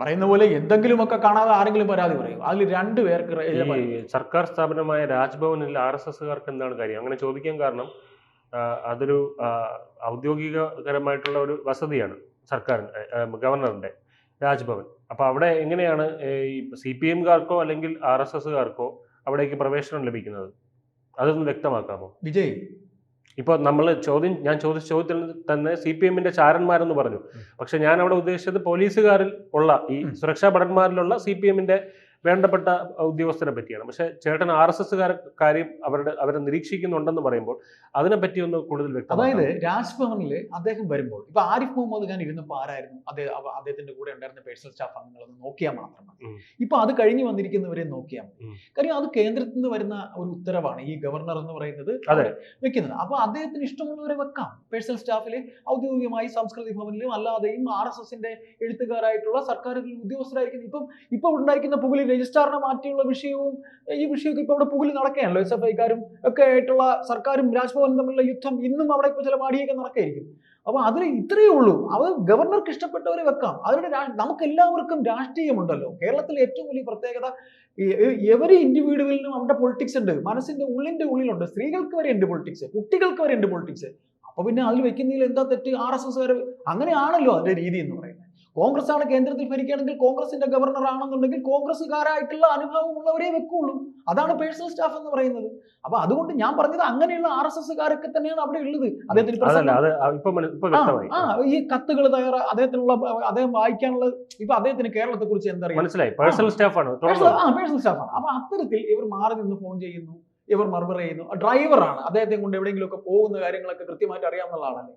പറയുന്ന പോലെ എന്തെങ്കിലുമൊക്കെ കാണാതെ ആരെങ്കിലും പരാതി പറയും. അതിൽ 2 പേർക്ക് ഈ സർക്കാർ സ്ഥാപനമായ രാജ്ഭവനിൽ RSSകാർക്ക് എന്താണ് കാര്യം? അങ്ങനെ ചോദിക്കാൻ കാരണം അതൊരു ഔദ്യോഗികപരമായിട്ടുള്ള ഒരു വസതിയാണ് സർക്കാരിൻ്റെ, ഗവർണറിന്റെ രാജ്ഭവൻ. അപ്പൊ അവിടെ എങ്ങനെയാണ് ഈ CPMകാർക്കോ അല്ലെങ്കിൽ RSSകാർക്കോ അവിടേക്ക് പ്രവേശനം ലഭിക്കുന്നത്? അതൊന്ന് വ്യക്തമാക്കാമോ? വിജയ്, ഇപ്പോൾ ഞാൻ ചോദിച്ച ചോദ്യത്തിൽ തന്നെ CPMന്റെ ചാരന്മാരെന്ന് പറഞ്ഞു. പക്ഷെ ഞാൻ അവിടെ ഉദ്ദേശിച്ചത് പോലീസുകാരിൽ ഉള്ള ഈ സുരക്ഷാ ഭടന്മാരിലുള്ള CPMന്റെ വേണ്ടപ്പെട്ട ഉദ്യോഗസ്ഥരെ പറ്റിയാണ്. പക്ഷെ ചേട്ടൻ RSSകാരെ കാര്യം അവരെ നിരീക്ഷിക്കുന്നുണ്ടെന്ന് പറയുമ്പോൾ അതിനെപ്പറ്റി ഒന്ന് കൂടുതൽ വ്യക്തമാക്കാം. അതായത് രാജ്ഭവനിൽ അദ്ദേഹം വരുമ്പോൾ ഇപ്പൊ ആരിഫ് മുഹമ്മദ് ഖാൻ ഇരുന്നപ്പോൾ ആരായിരുന്നു അദ്ദേഹത്തിന്റെ കൂടെ ഉണ്ടായിരുന്ന പേഴ്സണൽ സ്റ്റാഫ് അംഗങ്ങളൊന്ന് നോക്കിയാൽ മാത്രം മതി. ഇപ്പൊ അത് കഴിഞ്ഞ് വന്നിരിക്കുന്നവരെ നോക്കിയാൽ മതി. കാര്യം അത് കേന്ദ്രത്തിൽ നിന്ന് വരുന്ന ഒരു ഉത്തരവാണ് ഈ ഗവർണർ എന്ന് പറയുന്നത് വെക്കുന്നത്. അപ്പൊ അദ്ദേഹത്തിന് ഇഷ്ടമുള്ളവരെ വെക്കാം പേഴ്സണൽ സ്റ്റാഫില്, ഔദ്യോഗികമായി സംസ്കൃതി ഭവനിലും അല്ലാതെയും RSSന്റെ എഴുത്തുകാരായിട്ടുള്ള സർക്കാർ ഉദ്യോഗസ്ഥരായിരിക്കും. ഇപ്പൊ ഉണ്ടായിരിക്കുന്ന പുകലിൽ രജിസ്ട്രാറിനെ മാറ്റിയുള്ള വിഷയവും ഈ വിഷയമൊക്കെ ഇപ്പൊ അവിടെ പുകലിൽ നടക്കുകയാണല്ലോ. SFIക്കാരും ഒക്കെ ആയിട്ടുള്ള സർക്കാരും രാജ്ഭവനും തമ്മിലുള്ള യുദ്ധം ഇന്നും അവിടെ ഇപ്പൊ ചില മാടിയൊക്കെ നടക്കുകയായിരിക്കും. അപ്പൊ അതിന് ഇത്രയേ ഉള്ളൂ. അത് ഗവർണർക്ക് ഇഷ്ടപ്പെട്ടവരെ വെക്കാം. അവരുടെ നമുക്ക് എല്ലാവർക്കും രാഷ്ട്രീയമുണ്ടല്ലോ. കേരളത്തിലെ ഏറ്റവും വലിയ പ്രത്യേകത എവരി ഇൻഡിവിജ്വലിനും അവരുടെ പൊളിറ്റിക്സ് ഉണ്ട്. മനസ്സിന്റെ ഉള്ളിലുണ്ട്. സ്ത്രീകൾക്ക് വരെ ഉണ്ട് പൊളിറ്റിക്സ്, കുട്ടികൾക്ക് വരെ ഉണ്ട് പൊളിറ്റിക്സ്. അപ്പൊ പിന്നെ അതിൽ വെക്കുന്നതിൽ എന്താ തെറ്റ്? RSS വരെ അങ്ങനെയാണല്ലോ അതിന്റെ രീതി എന്ന് പറയുന്നത്. കോൺഗ്രസ് ആണ് കേന്ദ്രത്തിൽ ഭരിക്കുകയാണെങ്കിൽ കോൺഗ്രസിന്റെ ഗവർണർ ആണെന്നുണ്ടെങ്കിൽ കോൺഗ്രസ്സുകാരായിട്ടുള്ള അനുഭവമുള്ളവരെ വെക്കുള്ളൂ. അതാണ് പേഴ്സണൽ സ്റ്റാഫ് എന്ന് പറയുന്നത്. അപ്പൊ അതുകൊണ്ട് ഞാൻ പറഞ്ഞത് അങ്ങനെയുള്ള RSSകാരൊക്കെ തന്നെയാണ് അവിടെ ഉള്ളത്. അദ്ദേഹത്തിന് ഈ കത്തുകൾ അദ്ദേഹം വായിക്കാനുള്ള ഇപ്പൊ അദ്ദേഹത്തിന് കേരളത്തെ കുറിച്ച് എന്തറിയാം? മനസ്സിലായി, പേഴ്സണൽ സ്റ്റാഫാണ്. പേഴ്സണൽ സ്റ്റാഫാണ്. അപ്പൊ അത്തരത്തിൽ ഇവർ മാറി നിന്ന് ഫോൺ ചെയ്യുന്നു, ഇവർ മറുപടി ചെയ്യുന്നു. ഡ്രൈവറാണ്, അദ്ദേഹത്തെ കൊണ്ട് എവിടെയെങ്കിലും ഒക്കെ പോകുന്ന കാര്യങ്ങളൊക്കെ കൃത്യമായിട്ട് അറിയാവുന്ന ആളല്ലേ.